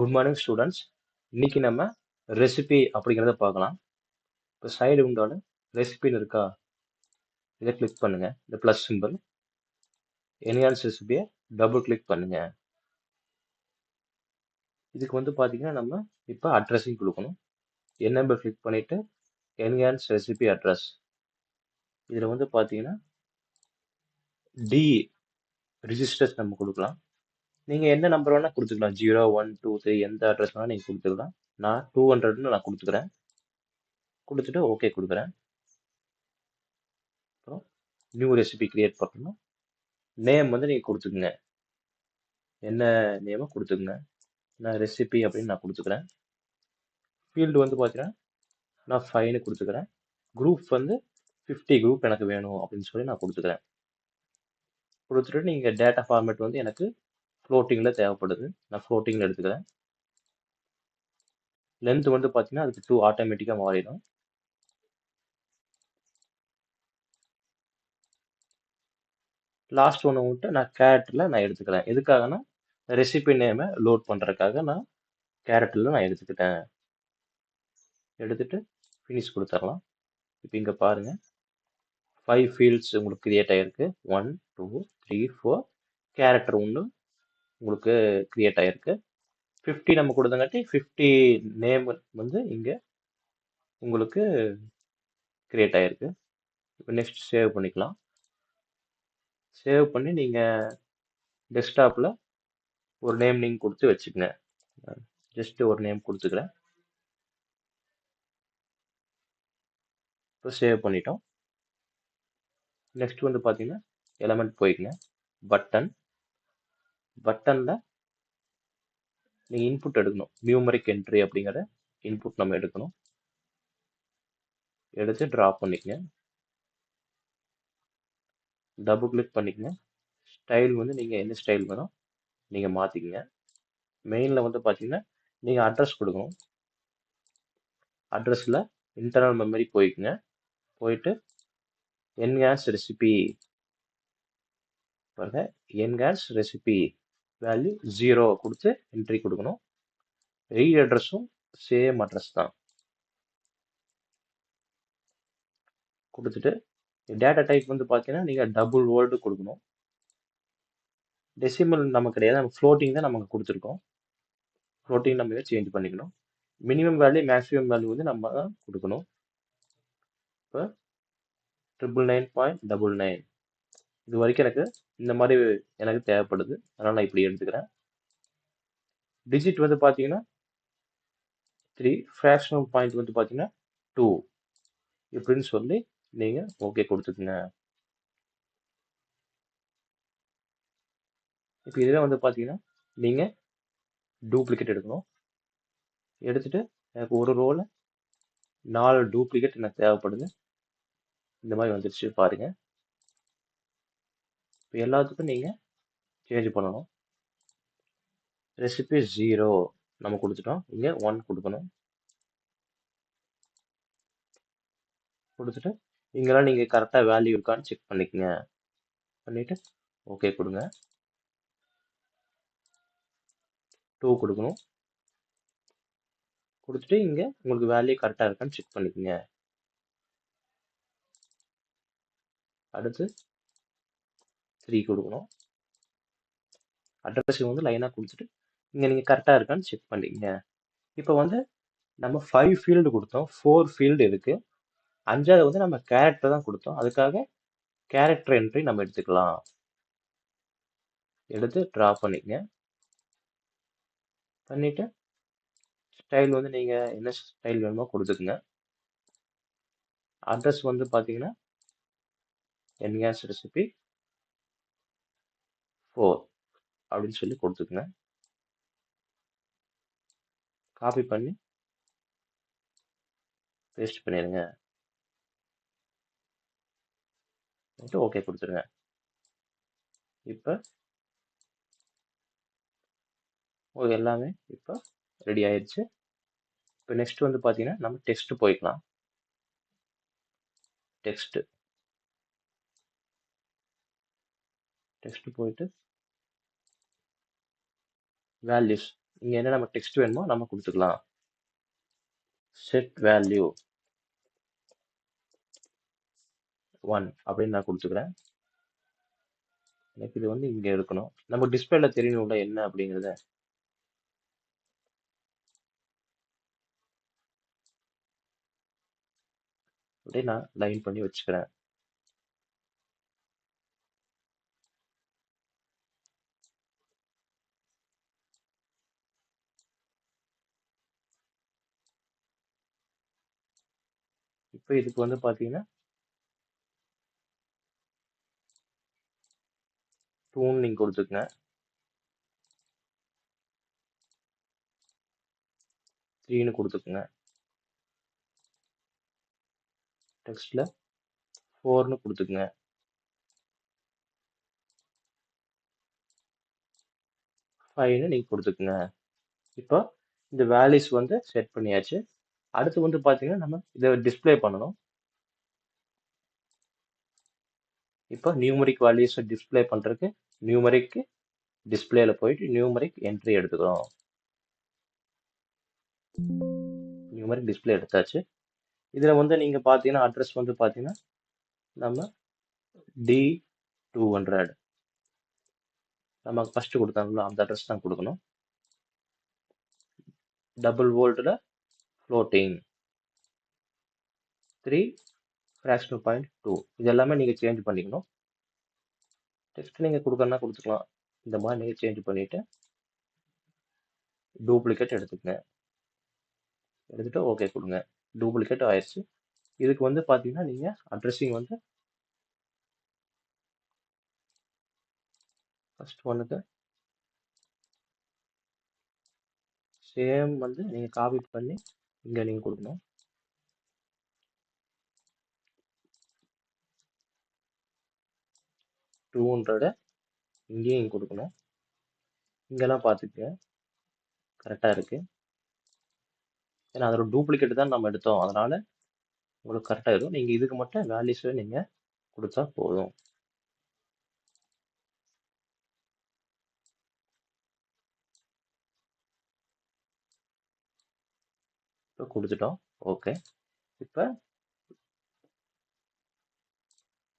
Good morning students. இன்னைக்கு நம்ம recipe அப்படிங்கிறத பார்க்கலாம். இப்போ சைடு விண்டோவில் ரெசிபின்னு இருக்கா, இதை கிளிக் பண்ணுங்க. இந்த ப்ளஸ் சிம்பிள் என்ஹான்ஸ் ரெசிபியை டபுள் கிளிக் பண்ணுங்க. இதுக்கு வந்து பார்த்தீங்கன்னா நம்ம இப்போ அட்ரஸிங் கொடுக்கணும். என்னபிள் கிளிக் பண்ணிட்டு என்ஹான்ஸ் ரெசிபி அட்ரஸ், இதில் வந்து பார்த்தீங்கன்னா டி ரிஜிஸ்டர்ஸ் நம்ம கொடுக்கலாம். நீங்கள் என்ன நம்பர் வேணால் கொடுத்துக்கலாம், 0, 1, 2, 3 எந்த அட்ரஸ் வேணால் நீங்கள் கொடுத்துக்கலாம். நான் 200ன்னு நான் கொடுத்துக்கிறேன். கொடுத்துட்டு ஓகே கொடுக்குறேன். அப்புறம் நியூ ரெசிபி கிரியேட் பண்ணணும். நேம் வந்து நீங்கள் கொடுத்துக்குங்க, என்ன நேமோ கொடுத்துக்குங்க. நான் ரெசிபி அப்படின்னு நான் கொடுத்துக்கிறேன். ஃபீல்டு வந்து பார்த்தீங்கன்னா நான் 5ன்னு கொடுத்துக்கிறேன். குரூப் வந்து 50 குரூப் எனக்கு வேணும் அப்படின்னு சொல்லி நான் கொடுத்துக்கிறேன். கொடுத்துட்டு நீங்கள் டேட்டா ஃபார்மேட் வந்து எனக்கு ஃப்ளோட்டிங்கில் தேவைப்படுது, நான் ஃப்ளோட்டிங்கில் எடுத்துக்கிறேன். லென்த் வந்து பார்த்தீங்கன்னா அதுக்கு 2 ஆட்டோமேட்டிக்காக மாறிடும். லாஸ்ட் ஒன்று விட்டு நான் கேரக்டரில் நான் எடுத்துக்கிறேன். எதுக்காகனா ரெசிபி நேமை லோட் பண்ணுறதுக்காக நான் கேரக்டரில் நான் எடுத்துக்கிட்டேன். எடுத்துட்டு ஃபினிஷ் கொடுத்துடலாம். இப்போ இங்கே பாருங்கள் 5 ஃபீல்ட்ஸ் உங்களுக்கு கிரியேட் ஆகிருக்கு. 1, 2, 3, 4 கேரக்டர் ஒன்று உங்களுக்கு கிரியேட் ஆகிருக்கு. 50 நம்ம கொடுத்தங்காட்டி 50 நேம் வந்து இங்கே உங்களுக்கு கிரியேட் ஆகிருக்கு. இப்போ நெக்ஸ்ட் சேவ் பண்ணிக்கலாம். சேவ் பண்ணி நீங்கள் டெஸ்க்டாப்பில் ஒரு நேம் நீங்கள் கொடுத்து வச்சுக்கோங்க. ஜஸ்ட் ஒரு நேம் கொடுத்துக்கிறேன். இப்போ சேவ் பண்ணிட்டோம். நெக்ஸ்ட் வந்து பார்த்தீங்கன்னா எலமெண்ட் போய்க்குங்க. பட்டனில் நீங்கள் இன்புட் எடுக்கணும். நியூமரிக் என்ட்ரி அப்படிங்கிற இன்புட் நம்ம எடுக்கணும். எடுத்து ட்ராப் பண்ணிக்கங்க. டபுள் கிளிக் பண்ணிக்கங்க. ஸ்டைல் வந்து நீங்கள் என்ன ஸ்டைல் வேணும் நீங்கள் மாற்றிக்கங்க. மெயினில் வந்து பார்த்தீங்கன்னா நீங்கள் அட்ரஸ் கொடுக்கணும். அட்ரஸில் இன்டர்னல் மெமரி போய்க்குங்க. போயிட்டு என்ஹான்ஸ் ரெசிபி பாருங்க, என்ஹான்ஸ் ரெசிபி வேல்யூ 0 கொடுத்து என்ட்ரி கொடுக்கணும். ரீட் அட்ரஸும் சேம் அட்ரஸ் தான் கொடுத்துட்டு டேட்டா டைப் வந்து பார்த்தீங்கன்னா நீங்கள் டபுள் வேர்டு கொடுக்கணும். டெசிமல் நமக்கு கிடையாது, நம்ம ஃப்ளோட்டிங் தான் நமக்கு கொடுத்துருக்கோம். ஃப்ளோட்டிங் நம்ம இதை சேஞ்ச் பண்ணிக்கணும். மினிமம் வேல்யூ மேக்ஸிமம் வேல்யூ வந்து நம்ம தான் கொடுக்கணும். இப்போ 999.99 இது வரைக்கும் எனக்கு இந்த மாதிரி எனக்கு தேவைப்படுது, அதனால் நான் இப்படி எடுத்துக்கிறேன். டிஜிட் வந்து பார்த்தீங்கன்னா 3, ஃப்ராக்ஷனல் பாயிண்ட் வந்து பார்த்தீங்கன்னா 2 இப்படின்னு சொல்லி நீங்கள் ஓகே கொடுத்துக்குங்க. இப்போ இதில் வந்து பார்த்தீங்கன்னா நீங்கள் டூப்ளிகேட் எடுக்கணும். எடுத்துட்டு எனக்கு ஒரு ரோவில் 4 டூப்ளிகேட் எனக்கு தேவைப்படுது. இந்த மாதிரி வந்துருச்சு பாருங்க. இப்போ எல்லாத்துக்கும் நீங்கள் சேஞ்ச் பண்ணணும். ரெசிபி 0 நம்ம கொடுத்துட்டோம், இங்கே 1 கொடுக்கணும். கொடுத்துட்டு இங்கெல்லாம் நீங்கள் கரெக்டாக வேல்யூ இருக்கான்னு செக் பண்ணிக்கங்க. பண்ணிவிட்டு ஓகே கொடுங்க. 2 கொடுக்கணும். கொடுத்துட்டு இங்கே உங்களுக்கு வேல்யூ கரெக்டாக இருக்கான்னு செக் பண்ணிக்கங்க. அடுத்து 3 கொடுக்கணும். அட்ரஸ் வந்து லைனாக கொடுத்துட்டு இங்கே நீங்கள் கரெக்டாக இருக்கான்னு செக் பண்ணிக்கங்க. இப்போ வந்து நம்ம 5 ஃபீல்டு கொடுத்தோம், 4 ஃபீல்டு இருக்குது. 5வது வந்து நம்ம கேரக்டர் தான் கொடுத்தோம், அதுக்காக கேரக்டர் என்ட்ரி நம்ம எடுத்துக்கலாம். எடுத்து ட்ரா பண்ணிக்கங்க. பண்ணிவிட்டு ஸ்டைல் வந்து நீங்கள் என்ன ஸ்டைல் வேணுமோ கொடுத்துக்குங்க. அட்ரஸ் வந்து பார்த்தீங்கன்னா என்ஹான்ஸ் ரெசிபி 4 அப்படின்னு சொல்லி கொடுத்துக்குங்க. காப்பி பண்ணி பேஸ்ட் பண்ணிடுங்க. ஓகே கொடுத்துருங்க. இப்போ எல்லாமே இப்போ ரெடி ஆயிடுச்சு. இப்போ நெக்ஸ்ட் வந்து பார்த்தீங்கன்னா நம்ம டெக்ஸ்ட் போய்க்கலாம். டெக்ஸ்ட் போயிட்டு வேல்யூஸ் இங்கே என்ன நம்ம டெக்ஸ்ட் வேணுமோ நம்ம கொடுத்துக்கலாம். செட் வேல்யூ 1 அப்படின்னு நான் கொடுத்துக்கிறேன். எனக்கு இது வந்து இங்கே இருக்கணும். நம்ம டிஸ்பிளேல தெரியணும்ல என்ன அப்படிங்கிறத. அப்படியே நான் லைன் பண்ணி வச்சுக்கிறேன். இப்போ இதுக்கு வந்து பார்த்தீங்கன்னா டூன் நீங்கள் கொடுத்துக்குங்க. 3ன்னு கொடுத்துக்குங்க. டெக்ஸ்ட்ல 4ன்னு கொடுத்துக்குங்க. 5ன்னு நீங்கள் கொடுத்துக்குங்க. இப்போ இந்த வேல்யூஸ் வந்து செட் பண்ணியாச்சு. அடுத்து வந்து பார்த்தீங்கன்னா நம்ம இதை டிஸ்ப்ளே பண்ணணும். இப்போ நியூமரிக் வேல்யூஸை டிஸ்ப்ளே பண்ணுறதுக்கு நியூமரிக் டிஸ்பிளேல போயிட்டு நியூமரிக் என்ட்ரி எடுத்துக்கிறோம். நியூமரிக் டிஸ்பிளே எடுத்தாச்சு. இதில் வந்து நீங்கள் பார்த்தீங்கன்னா அட்ரஸ் வந்து பார்த்தீங்கன்னா நம்ம D200 நம்ம ஃபர்ஸ்ட் கொடுத்தாங்களோ அந்த அட்ரஸ் தான் கொடுக்கணும். டபுள் வோல்ட்டில் ஃப்ளோட்டிங் 3 ஃப்ராக்ஷனல் பாயிண்ட் 2 இது எல்லாமே நீங்கள் சேஞ்ச் பண்ணிக்கணும். டெக்ஸ்ட் நீங்கள் கொடுக்கறனா கொடுத்துக்கலாம். இந்த மாதிரி நீங்கள் சேஞ்ச் பண்ணிவிட்டு டூப்ளிகேட் எடுத்துக்கங்க. எடுத்துட்டு ஓகே கொடுங்க. டூப்ளிகேட் ஆயிடுச்சு. இதுக்கு வந்து பார்த்தீங்கன்னா நீங்கள் அட்ரஸிங் வந்து ஃபர்ஸ்ட் ஒன்றுக்கு சேம் வந்து நீங்கள் காப்பி பண்ணி இங்கே நீங்கள் கொடுக்கணும். 200 இங்கேயும் கொடுக்கணும். இங்கெல்லாம் பார்த்துக்கங்க கரெக்டாக இருக்கு. ஏன்னா அதோட டூப்ளிகேட் தான் நம்ம எடுத்தோம், அதனால உங்களுக்கு கரெக்டாக இருக்கும். நீங்கள் இதுக்கு மட்டும் வேல்யூஸை நீங்கள் கொடுத்தா போதும். இப்போ கொடுத்துட்டோம். ஓகே. இப்போ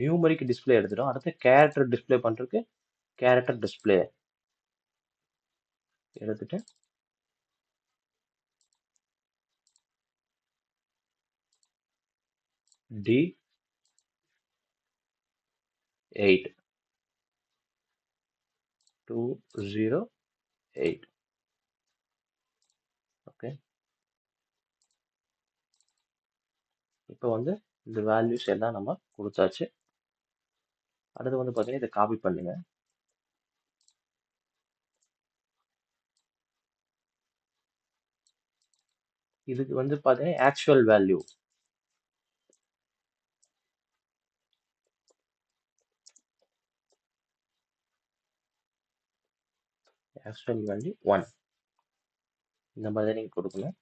நியூமரிக் டிஸ்பிளே எடுத்துட்டோம். அடுத்து கேரக்டர் டிஸ்பிளே பண்ணுறதுக்கு கேரக்டர் டிஸ்பிளே எடுத்துட்டு D8 208 ஓகே. இப்போ வந்து இந்த வேல்யூஸ் எல்லாம் நம்ம கொடுத்தாச்சு. அடுத்து வந்து பார்த்தீங்கன்னா இதை காப்பி பண்ணுங்க. இதுக்கு வந்து பார்த்தீங்கன்னா ஆக்சுவல் வேல்யூ ஆக்சுவல் வேல்யூ 1 இந்த மாதிரி நீங்கள் கொடுக்கணும்.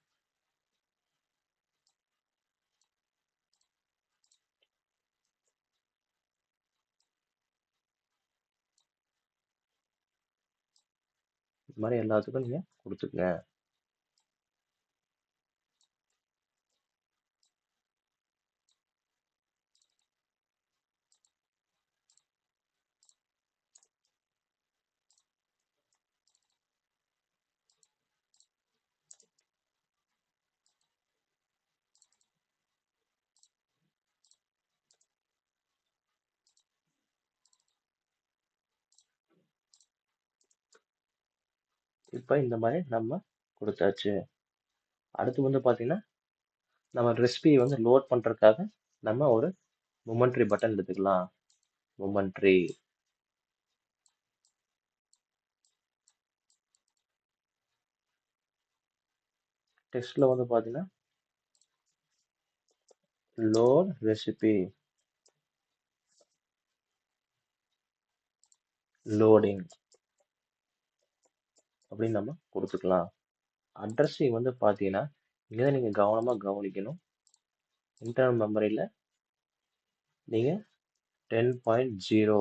இது மாதிரி எல்லாத்துக்கும் நீங்கள் கொடுத்துக்கங்க. இப்போ இந்த மாதிரி நம்ம கொடுத்தாச்சு. அடுத்து வந்து பார்த்தீங்கன்னா நம்ம ரெசிபியை வந்து லோட் பண்ணுறதுக்காக நம்ம ஒரு மொமெண்ட்ரி பட்டன் எடுத்துக்கலாம். மொமெண்ட்ரி டெக்ஸ்ட்ல வந்து பார்த்தீங்கன்னா லோட் ரெசிபி லோடிங் அப்படின்னு நம்ம கொடுத்துக்கலாம். அட்ரஸிங் வந்து பார்த்தீங்கன்னா இங்கே நீங்கள் கவனமாக கவனிக்கணும். இன்டர்னல் மெமரியில் நீங்கள் 10.0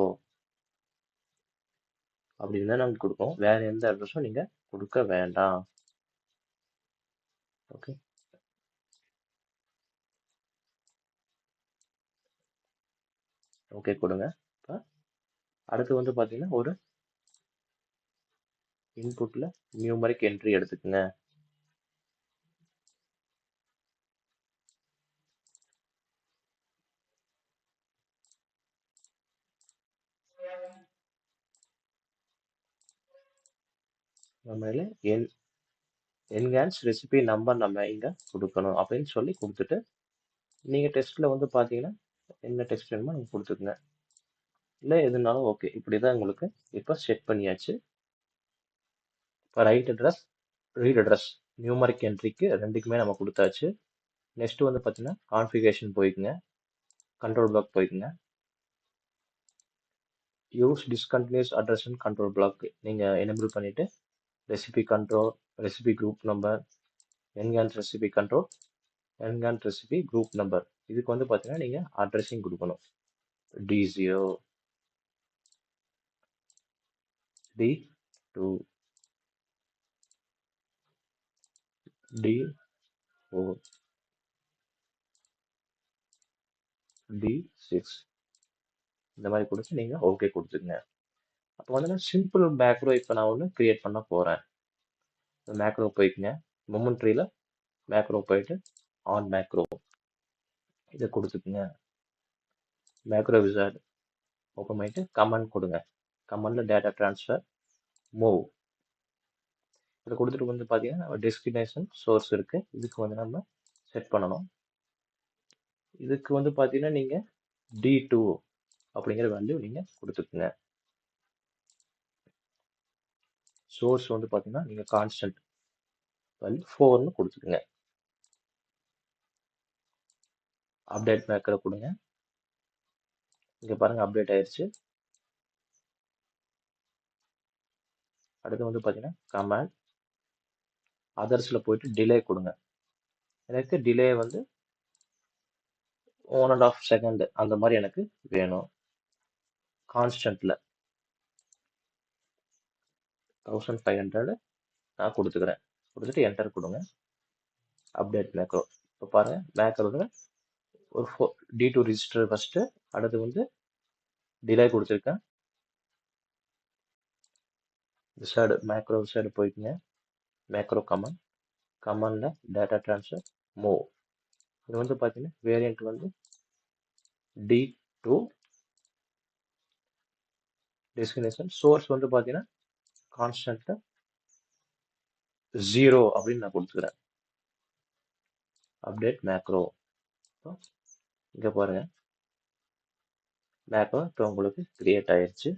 அப்படின்னு தான் நாங்கள் கொடுப்போம். வேற எந்த அட்ரஸும் நீங்க கொடுக்க வேண்டாம். ஓகே, ஓகே கொடுங்க. இப்போ அடுத்து வந்து பார்த்தீங்கன்னா ஒரு இன்புட்ல நியூமரிக் என்ட்ரி எடுத்துக்கங்க. நம்ம என் என்ஹான்ஸ் ரெசிபி நம்பர் நம்ம இங்க கொடுக்கணும் அப்படின்னு சொல்லி கொடுத்துட்டு நீங்க டெஸ்ட்ல வந்து பாத்தீங்கன்னா என்ன டெஸ்ட் வேணுமோ நீங்க கொடுத்துக்கங்க. இல்லை எதுனாலும் ஓகே. இப்படிதான் உங்களுக்கு இப்போ செட் பண்ணியாச்சு. இப்போ write address, read address, numeric என்ட்ரிக்கு ரெண்டுக்குமே நம்ம கொடுத்தாச்சு. நெக்ஸ்ட் வந்து பார்த்தீங்கன்னா கான்ஃபிகரேஷன் போய்க்குங்க, கண்ட்ரோல் பிளாக் போய்க்குங்க. Use discontinuous address and control block நீங்கள் எனேபிள் பண்ணிட்டு recipe control, recipe group number, enhance recipe control, enhance recipe group number, இதுக்கு வந்து பார்த்தீங்கன்னா நீங்கள் அட்ரஸிங் கொடுக்கணும். D0, D2, D4, D6 இந்த மாதிரி கொடுத்து நீங்கள் ஓகே கொடுத்துருங்க. அப்போ வந்து நான் சிம்பிள் மேக்ரோ இப்போ நான் ஒன்று கிரியேட் பண்ண போகிறேன். மேக்ரோ போய்க்குங்க, மொமெண்ட் ட்ரீல மேக்ரோ போயிட்டு ஆன் மேக்ரோ இதை கொடுத்துக்குங்க. மேக்ரோ விசார்ட் ஓப்பன் பண்ணிட்டு கமெண்ட் கொடுங்க. கமெண்ட்ல டேட்டா ட்ரான்ஸ்ஃபர் மூவ் இதை கொடுத்துட்டு வந்து பார்த்தீங்கன்னா டெஸ்டினேஷன் சோர்ஸ் இருக்கு, இதுக்கு வந்து நம்ம செட் பண்ணணும். இதுக்கு வந்து பார்த்தீங்கன்னா நீங்கள் D2 அப்படிங்கிற வேல்யூ நீங்கள் கொடுத்துக்குங்க. சோர்ஸ் வந்து பார்த்தீங்கன்னா நீங்கள் கான்ஸ்டன்ட் வேல்யூ 4ன்னு கொடுத்துக்குங்க. அப்டேட் மேக்கரை கொடுங்க. இங்கே பாருங்க அப்டேட் ஆயிடுச்சு. அடுத்து வந்து பார்த்தீங்கன்னா கமாண்ட் அதர்ஸில் போயிட்டு டிலே கொடுங்க. எனக்கு டிலே வந்து 1.5 செகண்ட் அந்த மாதிரி எனக்கு வேணும். கான்ஸ்டன்ட்ல 1500 நான் கொடுத்துக்கிறேன். கொடுத்துட்டு என்டர் கொடுங்க. அப்டேட் மேக்ரோ இப்போ பாருங்க மேக்ரோவில் ஒரு D2 ரிஜிஸ்டர் ஃபர்ஸ்ட், அடுத்து வந்து டிலே கொடுத்துருக்கேன். விசார்டு மேக்ரோ விசார்டு போயிட்டுங்க, மேக்ரோ கமாண்ட், கமாண்டில் டேட்டா ட்ரான்ஸ்ஃபர் மூவ். இது வந்து பார்த்தீங்கன்னா வேரியண்ட் வந்து D2 டெஸ்டினேஷன் சோர்ஸ் வந்து பார்த்தீங்கன்னா கான்ஸ்டன்ட்ல 0 அப்படின்னு நான் கொடுத்துக்கிறேன். அப்டேட் மேக்ரோ இங்கே பாருங்க மேக்ரோ இப்போ உங்களுக்கு கிரியேட் ஆயிடுச்சு.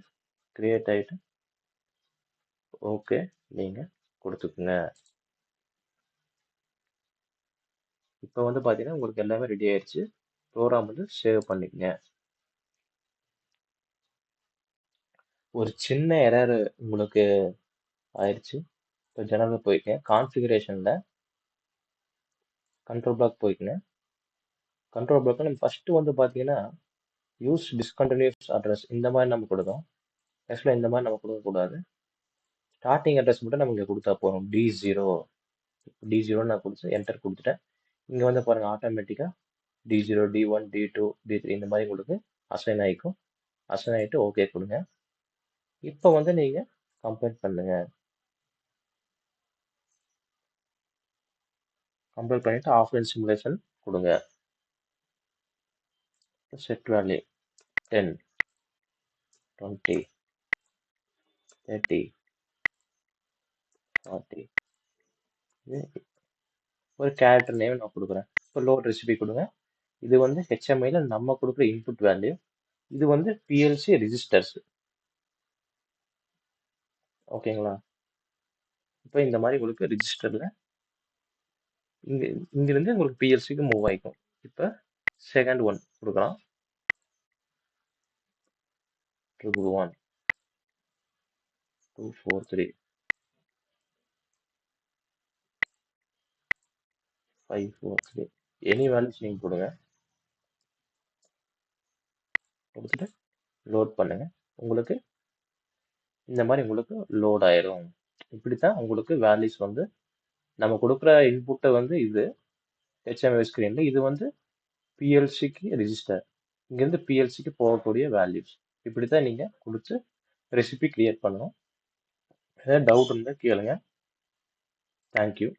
கிரியேட் ஆகிட்டு ஓகே நீங்கள் கொடுத்துக்குங்க. இப்போ வந்து பார்த்தீங்கன்னா உங்களுக்கு எல்லாமே ரெடி ஆயிடுச்சு. ப்ரோக்ராம் வந்து சேவ் பண்ணிக்கங்க. ஒரு சின்ன எரர் உங்களுக்கு ஆயிடுச்சு. இப்போ ஜெனரல் போய்க்கங்க, கான்ஃபிகரேஷனில் கண்ட்ரோல் பிளாக் போய்க்குங்க. கண்ட்ரோல் பிளாக் நம்ம ஃபர்ஸ்ட் வந்து பார்த்தீங்கன்னா யூஸ் டிஸ்கண்டினியூஸ் அட்ரஸ் இந்த மாதிரி நம்ம கொடுத்தோம். ஆக்சுவலாக இந்த மாதிரி நம்ம கொடுக்கக்கூடாது. ஸ்டார்டிங் அட்ரஸ் மட்டும் நம்ம இங்கே கொடுத்தா போதும். D0 நான் கொடுத்து என்டர் கொடுத்துட்டேன். இங்கே வந்து பாருங்க ஆட்டோமேட்டிக்காக D0, D1, D2, D3 இந்த மாதிரி உங்களுக்கு அசைன் ஆகிக்கும். அசைன் ஆகிட்டு ஓகே கொடுங்க. இப்போ வந்து நீங்கள் கம்பைல் பண்ணுங்க. கம்பைல் பண்ணிட்டு ஆஃப்லைன் சிமுலேஷன் கொடுங்க. செட் வேல்யூ 10, 20, 30, 40 ஒரு கேரக்டர் நேம் நான் கொடுக்குறேன். இப்போ லோட் ரெசிபி கொடுங்க. இது வந்து HMIல நம்ம கொடுக்குற இன்புட் வேல்யூ. இது வந்து PLC ரிஜிஸ்டர்ஸ். ஓகேங்களா? இப்போ இந்த மாதிரி உங்களுக்கு ரிஜிஸ்டர்ல இங்கிருந்து உங்களுக்கு PLCக்கு மூவ் ஆகிக்கும். இப்போ செகண்ட் ஒன் கொடுக்கலாம். 1, 2, 4, 3, 5, 4, 3 எனி வேல்யூஸ் நீங்கள் கொடுங்க. கொடுத்துட்டு லோட் பண்ணுங்க. உங்களுக்கு இந்த மாதிரி உங்களுக்கு லோட் ஆயிரும். இப்படித்தான் உங்களுக்கு வேல்யூஸ் வந்து நம்ம கொடுக்குற இன்புட்டை வந்து இது HMI ஸ்கிரீன்ல இது வந்து பிஎல்சிக்கு ரிஜிஸ்டர், இங்கேருந்து பிஎல்சிக்கு போகக்கூடிய வேல்யூஸ். இப்படித்தான் நீங்க கொடுத்து ரெசிபி கிரியேட் பண்ணணும். ஏதாவது டவுட் இருந்தால் கேளுங்க. தேங்க்யூ.